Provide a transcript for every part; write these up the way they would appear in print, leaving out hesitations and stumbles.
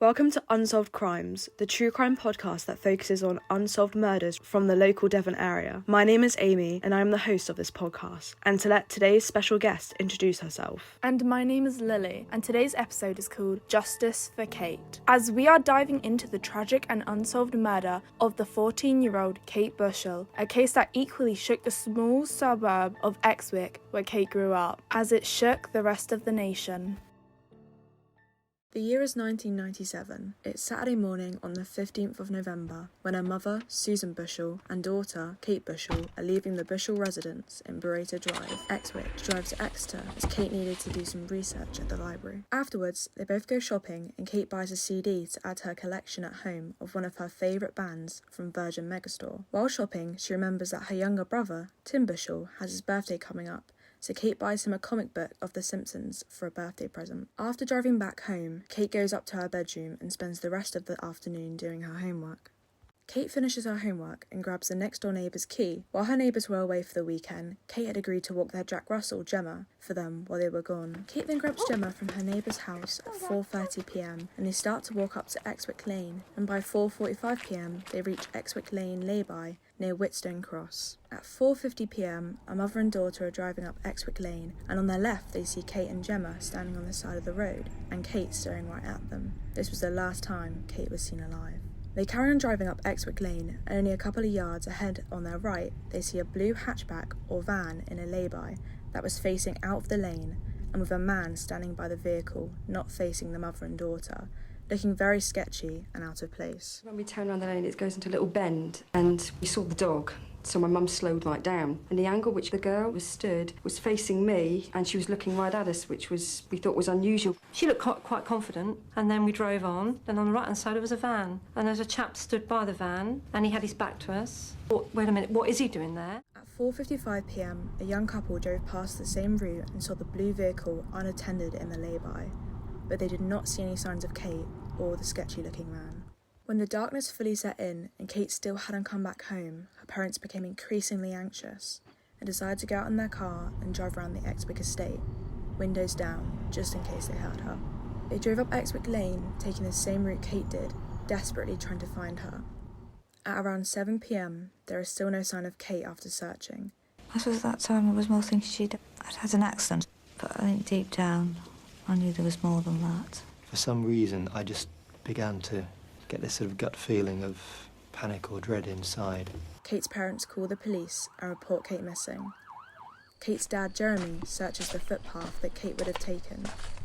Welcome to Unsolved Crimes, the true crime podcast that focuses on unsolved murders from the local Devon area. My name is Amy, and I am the host of this podcast. And to let today's special guest introduce herself. And my name is Lily, and today's episode is called Justice for Kate. As we are diving into the tragic and unsolved murder of the 14-year-old Kate Bushell, a case that equally shook the small suburb of Exwick where Kate grew up, as it shook the rest of the nation. The year is 1997. It's Saturday morning on the 15th of November when her mother, Susan Bushell, and daughter, Kate Bushell, are leaving the Bushell residence in Burrata Drive, Exwick, to drive to Exeter as Kate needed to do some research at the library. Afterwards, they both go shopping and Kate buys a CD to add to her collection at home of one of her favourite bands from Virgin Megastore. While shopping, she remembers that her younger brother, Tim Bushell, has his birthday coming up, so Kate buys him a comic book of The Simpsons for a birthday present. After driving back home, Kate goes up to her bedroom and spends the rest of the afternoon doing her homework. Kate finishes her homework and grabs the next-door neighbour's key. While her neighbours were away for the weekend, Kate had agreed to walk their Jack Russell, Gemma, for them while they were gone. Kate then grabs Gemma from her neighbour's house at 4:30pm and they start to walk up to Exwick Lane, and by 4:45pm they reach Exwick Lane lay-by near Whitstone Cross. At 4:50pm, a mother and daughter are driving up Exwick Lane, and on their left they see Kate and Gemma standing on the side of the road, and Kate staring right at them. This was the last time Kate was seen alive. They carry on driving up Exwick Lane, and only a couple of yards ahead on their right, they see a blue hatchback or van in a lay-by that was facing out of the lane, and with a man standing by the vehicle, not facing the mother and daughter, looking very sketchy and out of place. When we turn around the lane, it goes into a little bend, and we saw the dog. So my mum slowed right down. And the angle which the girl was stood was facing me, and she was looking right at us, which we thought was unusual. She looked quite confident, and then we drove on, and on the right-hand side there was a van. And there's a chap stood by the van, and he had his back to us. Thought, wait a minute, what is he doing there? At 4:55pm, a young couple drove past the same route and saw the blue vehicle unattended in the lay-by, but they did not see any signs of Kate or the sketchy-looking man. When the darkness fully set in and Kate still hadn't come back home, her parents became increasingly anxious and decided to get out in their car and drive around the Exwick estate, windows down, just in case they heard her. They drove up Exwick Lane, taking the same route Kate did, desperately trying to find her. At around 7pm, there is still no sign of Kate after searching. I suppose at that time I was more thinking I'd had an accident, but I think deep down I knew there was more than that. For some reason, I just began to get this sort of gut feeling of panic or dread inside. Kate's parents call the police and report Kate missing. Kate's dad, Jeremy, searches the footpath that Kate would have taken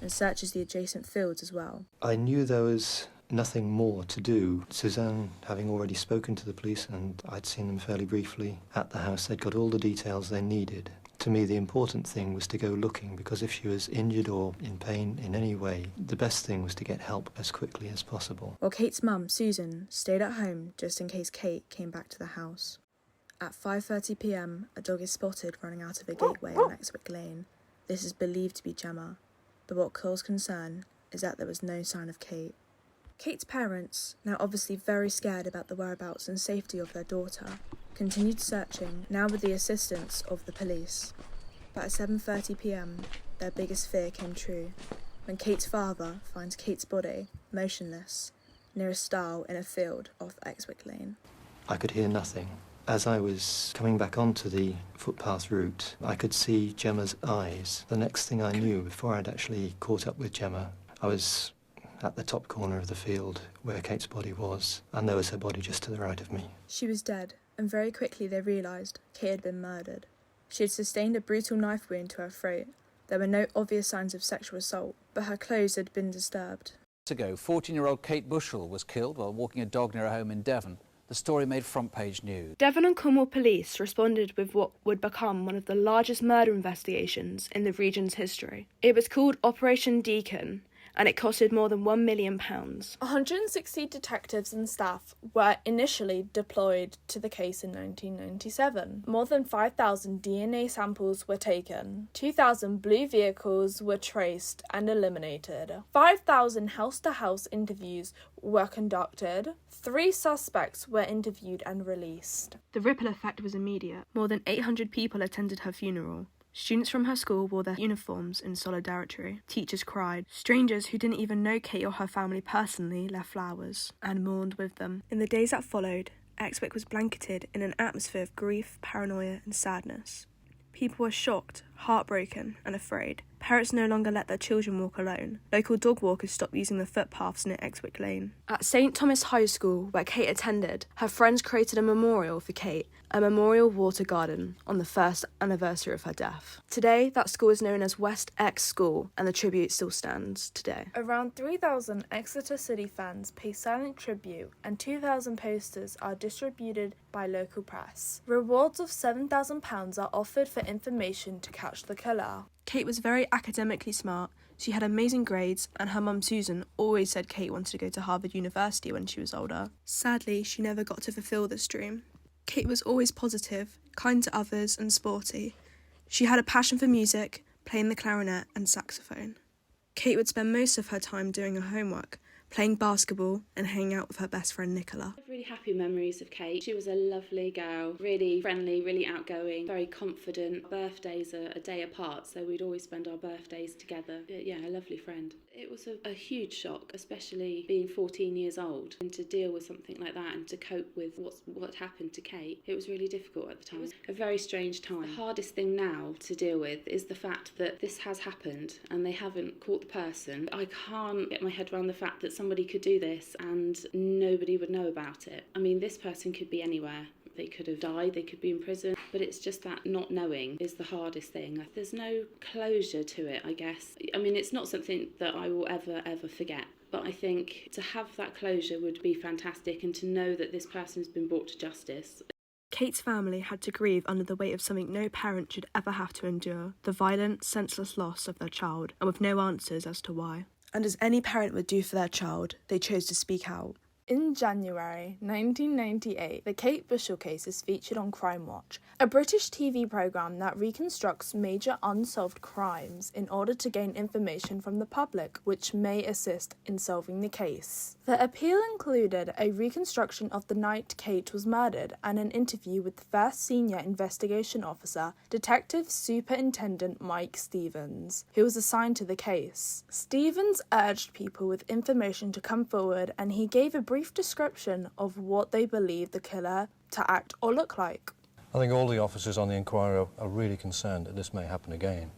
and searches the adjacent fields as well. I knew there was nothing more to do. Suzanne, having already spoken to the police, and I'd seen them fairly briefly at the house, they'd got all the details they needed. To me, the important thing was to go looking, because if she was injured or in pain in any way, the best thing was to get help as quickly as possible. While Kate's mum, Susan, stayed at home just in case Kate came back to the house. At 5:30pm, a dog is spotted running out of a gateway on Exwick Lane. This is believed to be Gemma, but what caused concern is that there was no sign of Kate. Kate's parents, now obviously very scared about the whereabouts and safety of their daughter, continued searching, now with the assistance of the police. But at 7:30pm, their biggest fear came true, when Kate's father finds Kate's body, motionless, near a stile in a field off Exwick Lane. I could hear nothing. As I was coming back onto the footpath route, I could see Gemma's eyes. The next thing I knew, before I'd actually caught up with Gemma, I was at the top corner of the field where Kate's body was, and there was her body just to the right of me. She was dead, and very quickly they realised Kate had been murdered. She had sustained a brutal knife wound to her throat. There were no obvious signs of sexual assault, but her clothes had been disturbed. Ago, 14-year-old Kate Bushell was killed while walking a dog near her home in Devon. The story made front-page news. Devon and Cornwall police responded with what would become one of the largest murder investigations in the region's history. It was called Operation Deacon, and it costed more than £1 million. 160 detectives and staff were initially deployed to the case in 1997. More than 5,000 DNA samples were taken. 2,000 blue vehicles were traced and eliminated. 5,000 house-to-house interviews were conducted. 3 suspects were interviewed and released. The ripple effect was immediate. More than 800 people attended her funeral. Students from her school wore their uniforms in solidarity. Teachers cried. Strangers who didn't even know Kate or her family personally left flowers and mourned with them. In the days that followed, Exwick was blanketed in an atmosphere of grief, paranoia and sadness. People were shocked, heartbroken and afraid. Parents no longer let their children walk alone. Local dog walkers stopped using the footpaths near Exwick Lane. At St Thomas High School, where Kate attended, her friends created a memorial for Kate, a memorial water garden, on the first anniversary of her death. Today, that school is known as West Ex School, and the tribute still stands today. Around 3,000 Exeter City fans pay silent tribute and 2,000 posters are distributed by local press. Rewards of £7,000 are offered for information to catch the killer. Kate was very academically smart. She had amazing grades, and her mum Susan always said Kate wanted to go to Harvard University when she was older. Sadly, she never got to fulfil this dream. Kate was always positive, kind to others and sporty. She had a passion for music, playing the clarinet and saxophone. Kate would spend most of her time doing her homework, playing basketball and hanging out with her best friend Nicola. I have really happy memories of Kate. She was a lovely girl, really friendly, really outgoing, very confident. Birthdays are a day apart, so we'd always spend our birthdays together. Yeah, a lovely friend. It was a huge shock, especially being 14 years old, and to deal with something like that and to cope with what happened to Kate. It was really difficult at the time. It was a very strange time. The hardest thing now to deal with is the fact that this has happened and they haven't caught the person. I can't get my head around the fact that somebody could do this and nobody would know about it. I mean, this person could be anywhere. They could have died, they could be in prison, but it's just that not knowing is the hardest thing. There's no closure to it, I guess. I mean, it's not something that I will ever forget, but I think to have that closure would be fantastic, and to know that this person's been brought to justice. Kate's family had to grieve under the weight of something no parent should ever have to endure, the violent, senseless loss of their child, and with no answers as to why. And as any parent would do for their child, they chose to speak out. In January 1998, the Kate Bushell case is featured on Crime Watch, a British TV programme that reconstructs major unsolved crimes in order to gain information from the public which may assist in solving the case. The appeal included a reconstruction of the night Kate was murdered and an interview with the first senior investigation officer, Detective Superintendent Mike Stevens, who was assigned to the case. Stevens urged people with information to come forward, and he gave a brief description of what they believed the killer to act or look like. I think all the officers on the inquiry are really concerned that this may happen again.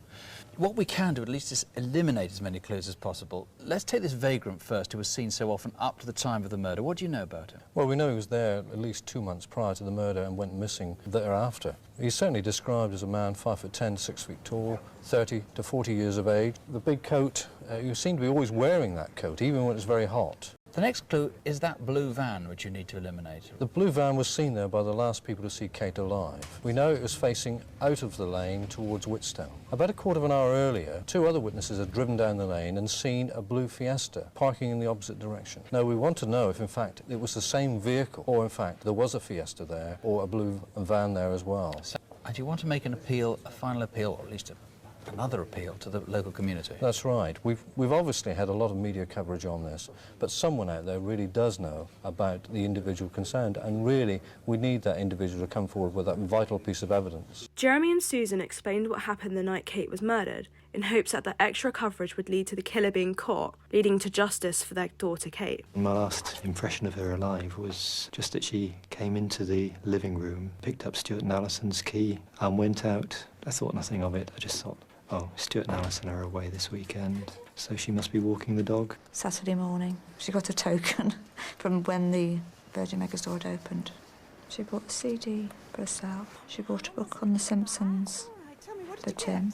What we can do at least is eliminate as many clues as possible. Let's take this vagrant first, who was seen so often up to the time of the murder. What do you know about him? Well, we know he was there at least 2 months prior to the murder and went missing thereafter. He's certainly described as a man 5'10", 6 feet tall, 30 to 40 years of age. The big coat, you seem to be always wearing that coat, even when it's very hot. The next clue is that blue van, which you need to eliminate. The blue van was seen there by the last people to see Kate alive. We know it was facing out of the lane towards Whitstone. About a quarter of an hour earlier, 2 other witnesses had driven down the lane and seen a blue Fiesta parking in the opposite direction. Now, we want to know if, in fact, it was the same vehicle, or, in fact, there was a Fiesta there, or a blue van there as well. So, and you want to make an appeal, a final appeal, or at least another appeal to the local community? That's right. We've obviously had a lot of media coverage on this, but someone out there really does know about the individual concerned, and really we need that individual to come forward with that vital piece of evidence. Jeremy and Susan explained what happened the night Kate was murdered, in hopes that the extra coverage would lead to the killer being caught, leading to justice for their daughter Kate. My last impression of her alive was just that she came into the living room, picked up Stuart and Alison's key and went out. I thought nothing of it. I just thought, oh, Stuart and Alison are away this weekend, so she must be walking the dog. Saturday morning, she got a token from when the Virgin Megastore had opened. She bought a CD for herself. She bought a book on The Simpsons for Tim.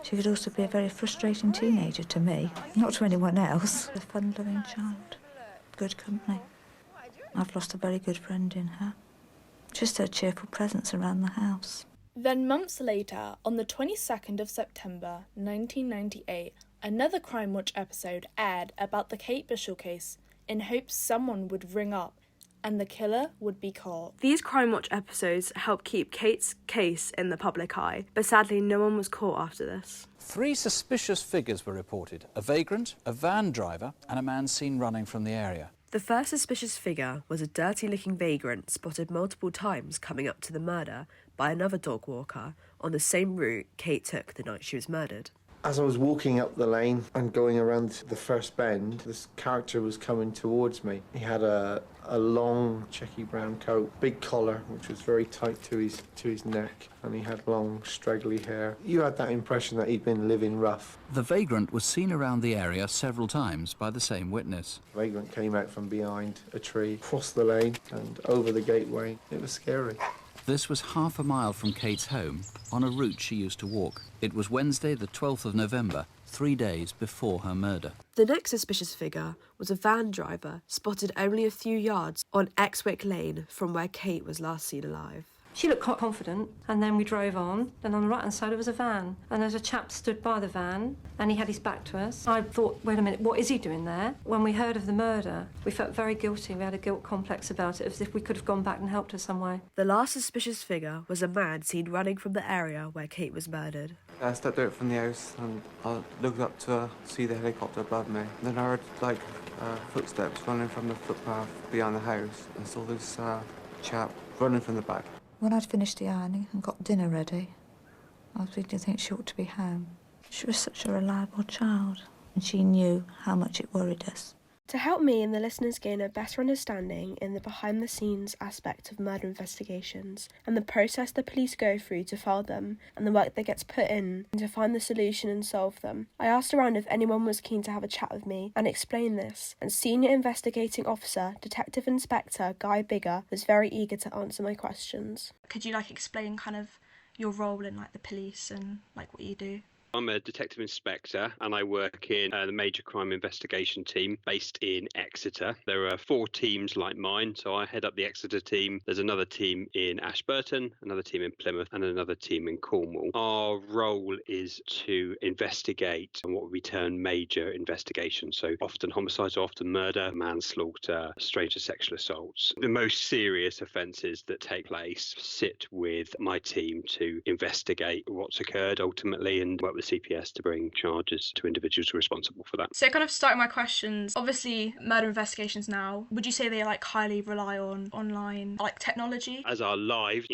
She could also be a very frustrating teenager to me, not to anyone else. A fun-loving child, good company. I've lost a very good friend in her. Just her cheerful presence around the house. Then months later, on the 22nd of September 1998, another Crime Watch episode aired about the Kate Bushell case in hopes someone would ring up and the killer would be caught. These Crime Watch episodes helped keep Kate's case in the public eye, but sadly no one was caught after this. 3 suspicious figures were reported: a vagrant, a van driver, and a man seen running from the area. The first suspicious figure was a dirty-looking vagrant spotted multiple times coming up to the murder by another dog walker on the same route Kate took the night she was murdered. As I was walking up the lane and going around the first bend, this character was coming towards me. He had a long checky brown coat, big collar, which was very tight to his neck, and he had long straggly hair. You had that impression that he'd been living rough. The vagrant was seen around the area several times by the same witness. The vagrant came out from behind a tree, crossed the lane and over the gateway. It was scary. This was half a mile from Kate's home, on a route she used to walk. It was Wednesday, the 12th of November, 3 days before her murder. The next suspicious figure was a van driver spotted only a few yards on Exwick Lane from where Kate was last seen alive. She looked quite confident, and then we drove on, and on the right-hand side there was a van, and there's a chap stood by the van, and he had his back to us. I thought, wait a minute, what is he doing there? When we heard of the murder, we felt very guilty. We had a guilt complex about it, as if we could have gone back and helped her some way. The last suspicious figure was a man seen running from the area where Kate was murdered. I stepped out from the house, and I looked up to see the helicopter above me. Then I heard, footsteps running from the footpath behind the house, and saw this chap running from the back. When I'd finished the ironing and got dinner ready, I was beginning to think she ought to be home. She was such a reliable child, and she knew how much it worried us. To help me and the listeners gain a better understanding in the behind-the-scenes aspect of murder investigations and the process the police go through to file them and the work that gets put in to find the solution and solve them, I asked around if anyone was keen to have a chat with me and explain this, and Senior Investigating Officer, Detective Inspector Guy Bigger was very eager to answer my questions. Could you explain kind of your role in the police and what you do? I'm a detective inspector and I work in the major crime investigation team based in Exeter. There are 4 teams like mine, so I head up the Exeter team. There's another team in Ashburton, another team in Plymouth and another team in Cornwall. Our role is to investigate what we term major investigations, so often homicides, often murder, manslaughter, stranger sexual assaults. The most serious offences that take place sit with my team to investigate what's occurred ultimately and work with CPS to bring charges to individuals who are responsible for that. So kind of starting my questions, obviously murder investigations now, would you say they highly rely on online technology? As our lives,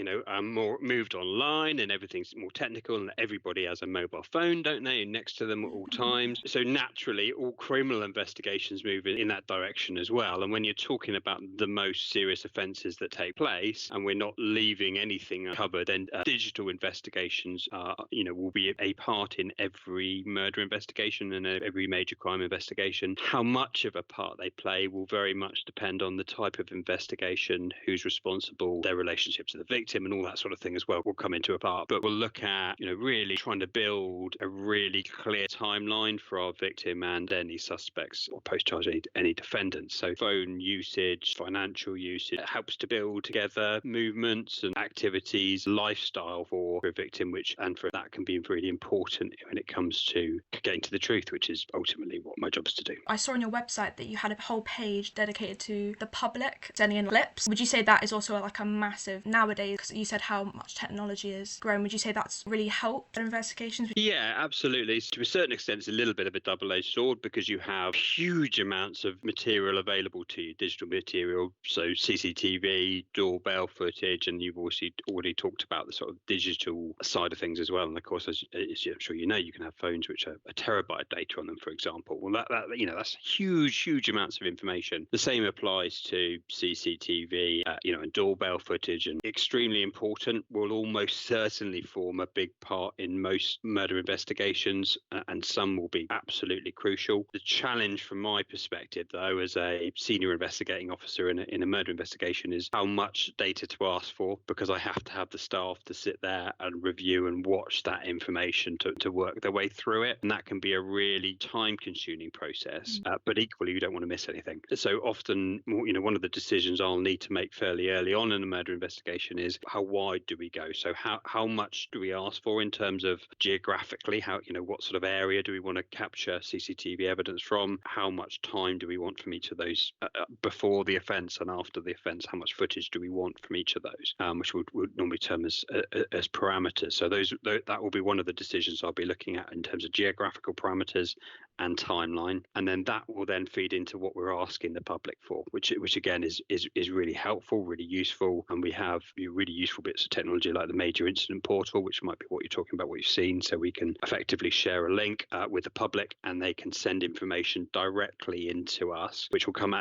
more moved online and everything's more technical and everybody has a mobile phone, don't they, next to them at all times. So naturally all criminal investigations move in that direction as well. And when you're talking about the most serious offences that take place and we're not leaving anything covered, then digital investigations will be a part in every murder investigation and every major crime investigation. How much of a part they play will very much depend on the type of investigation, who's responsible, their relationship to the victim and all that sort of thing as well will come into a part. But we'll look at, really trying to build a really clear timeline for our victim and any suspects or post-charge any defendants. So phone usage, financial usage, it helps to build together movements and activities, lifestyle for a victim, and for that can be really important when it comes to getting to the truth, which is ultimately what my job is to do. I saw on your website that you had a whole page dedicated to the public sending in clips. Would you say that is also a massive nowadays, because you said how much technology has grown, would you say that's really helped investigations? Yeah, absolutely. To a certain extent, it's a little bit of a double-edged sword because you have huge amounts of material available to you, digital material, so CCTV, doorbell footage, and you've also already talked about the sort of digital side of things as well. And of course, as I'm sure you can have phones which are a terabyte of data on them, for example. Well, that's huge amounts of information. The same applies to CCTV, and doorbell footage, and extremely important, will almost certainly form a big part in most murder investigations, and some will be absolutely crucial. The challenge from my perspective, though, as a senior investigating officer in a murder investigation, is how much data to ask for, because I have to have the staff to sit there and review and watch that information to work their way through it, and that can be a really time-consuming process. But equally, you don't want to miss anything. So often, one of the decisions I'll need to make fairly early on in a murder investigation is how wide do we go? So how much do we ask for in terms of geographically? What sort of area do we want to capture CCTV evidence from? How much time do we want from each of those before the offence and after the offence? How much footage do we want from each of those, which would normally term as parameters? So that will be one of the decisions I'll be looking at in terms of geographical parameters and timeline, and then that will then feed into what we're asking the public for, which again is really helpful, really useful. And we have really useful bits of technology like the major incident portal, which might be what you're talking about, what you've seen, so we can effectively share a link with the public, and they can send information directly into us, which will come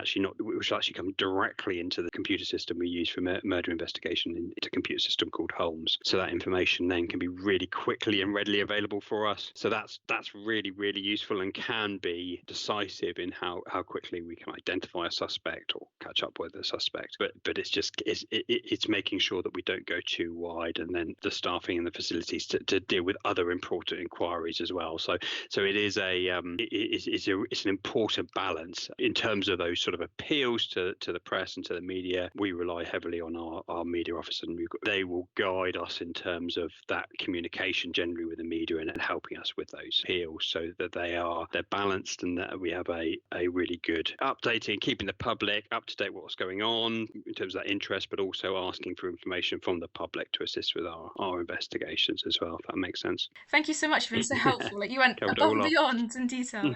directly into the computer system we use for murder investigation. It's a computer system called Holmes, so that information then can be really quickly and readily available for us. So that's really, really useful and can be decisive in how quickly we can identify a suspect or catch up with a suspect. But it's making sure that we don't go too wide, and then the staffing and the facilities to deal with other important inquiries as well. So it is it's an important balance in terms of those sort of appeals to the press and to the media. We rely heavily on our media office, and they will guide us in terms of that communication generally with the media and helping us with those appeals, so that they're balanced, and that we have a really good updating, keeping the public up to date with what's going on in terms of that interest, but also asking for information from the public to assist with our investigations as well, if that makes sense. Thank you so much. You've been so helpful. Like, you went above and beyond in detail.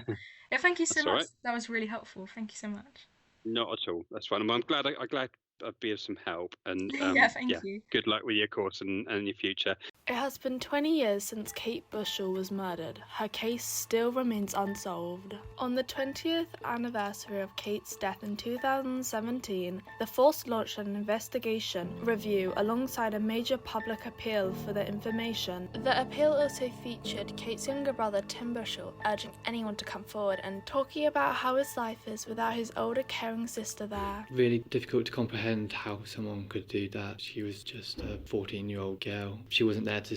Yeah, thank you so much. Right. That was really helpful. Thank you so much. Not at all. That's fine. I'm glad I'd be of some help. And thank you. Good luck with your course and your future. It has been 20 years since Kate Bushell was murdered. Her case still remains unsolved. On the 20th anniversary of Kate's death in 2017, the force launched an investigation review alongside a major public appeal for the information. The appeal also featured Kate's younger brother Tim Bushell urging anyone to come forward and talking about how his life is without his older caring sister there. Really difficult to comprehend how someone could do that. She was just a 14-year-old girl. She wasn't there to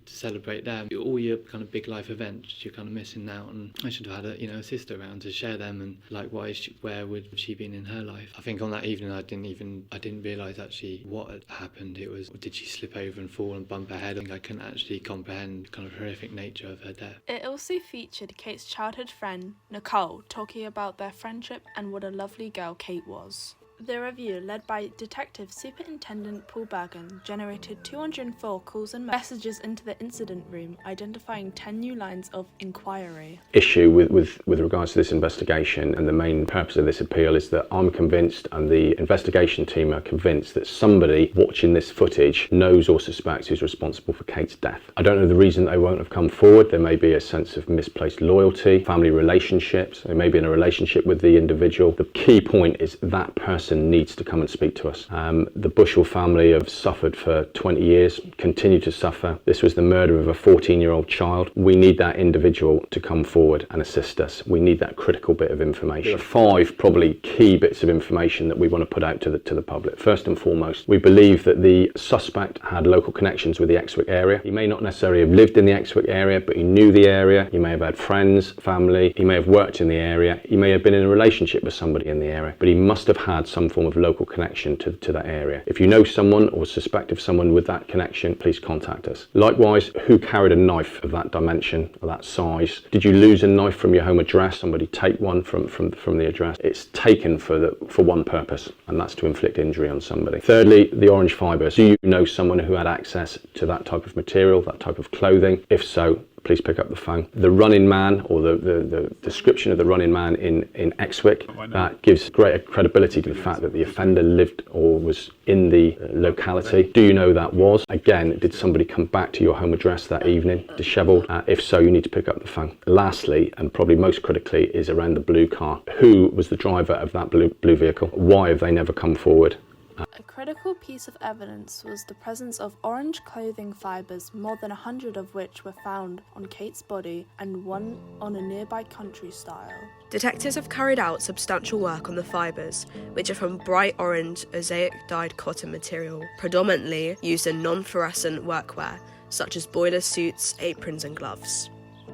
celebrate them. All your kind of big life events you're kind of missing out, and I should have had a sister around to share them, and likewise, where would she been in her life? I think on that evening I didn't realise actually what had happened. It was, did she slip over and fall and bump her head? I think I couldn't actually comprehend the kind of horrific nature of her death. It also featured Kate's childhood friend Nicole talking about their friendship and what a lovely girl Kate was. The review, led by Detective Superintendent Paul Bergen, generated 204 calls and messages into the incident room, identifying 10 new lines of inquiry. Issue with regards to this investigation, and the main purpose of this appeal, is that I'm convinced, and the investigation team are convinced, that somebody watching this footage knows or suspects who's responsible for Kate's death. I don't know the reason they won't have come forward. There may be a sense of misplaced loyalty, family relationships, they may be in a relationship with the individual. The key point is that person needs to come and speak to us. The Bushell family have suffered for 20 years, continue to suffer. This was the murder of a 14-year-old child. We need that individual to come forward and assist us. We need that critical bit of information. There are 5 probably key bits of information that we want to put out to the public. First and foremost, we believe that the suspect had local connections with the Exwick area. He may not necessarily have lived in the Exwick area, but he knew the area. He may have had friends, family. He may have worked in the area. He may have been in a relationship with somebody in the area, but he must have had some form of local connection to that area. If you know someone or suspect of someone with that connection, please contact us. Likewise, who carried a knife of that dimension, or that size? Did you lose a knife from your home address? Somebody take one from the address? It's taken for one purpose, and that's to inflict injury on somebody. Thirdly, the orange fibres. Do you know someone who had access to that type of material, that type of clothing? If so, please pick up the phone. The running man, or the description of the running man in Exwick, that gives greater credibility to the fact that the offender lived or was in the locality. Do you know that was? Again, did somebody come back to your home address that evening, dishevelled? If so, you need to pick up the phone. Lastly, and probably most critically, is around the blue car. Who was the driver of that blue vehicle? Why have they never come forward? A critical piece of evidence was the presence of orange clothing fibres, more than 100 of which were found on Kate's body and one on a nearby country style. Detectives have carried out substantial work on the fibres, which are from bright orange mosaic dyed cotton material, predominantly used in non-fluorescent workwear, such as boiler suits, aprons and gloves.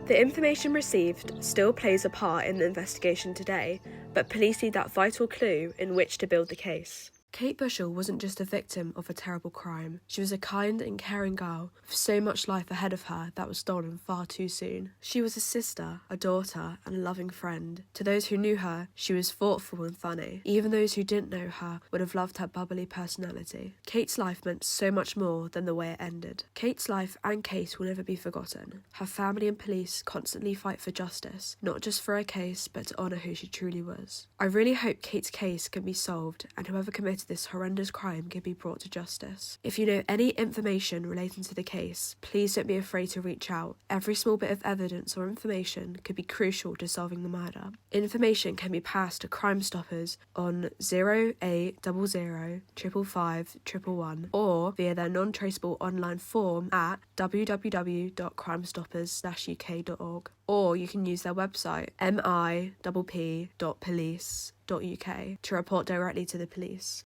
The information received still plays a part in the investigation today, but police need that vital clue in which to build the case. Kate Bushell wasn't just a victim of a terrible crime. She was a kind and caring girl with so much life ahead of her that was stolen far too soon. She was a sister, a daughter, and a loving friend. To those who knew her, she was thoughtful and funny. Even those who didn't know her would have loved her bubbly personality. Kate's life meant so much more than the way it ended. Kate's life and case will never be forgotten. Her family and police constantly fight for justice, not just for her case, but to honour who she truly was. I really hope Kate's case can be solved and whoever committed this horrendous crime can be brought to justice. If you know any information relating to the case, please don't be afraid to reach out. Every small bit of evidence or information could be crucial to solving the murder. Information can be passed to Crime Stoppers on 0800 555 111 or via their non-traceable online form at www.crimestoppers-uk.org, or you can use their website mipp.police.uk to report directly to the police.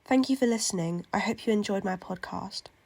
Thank you for listening. I hope you enjoyed my podcast.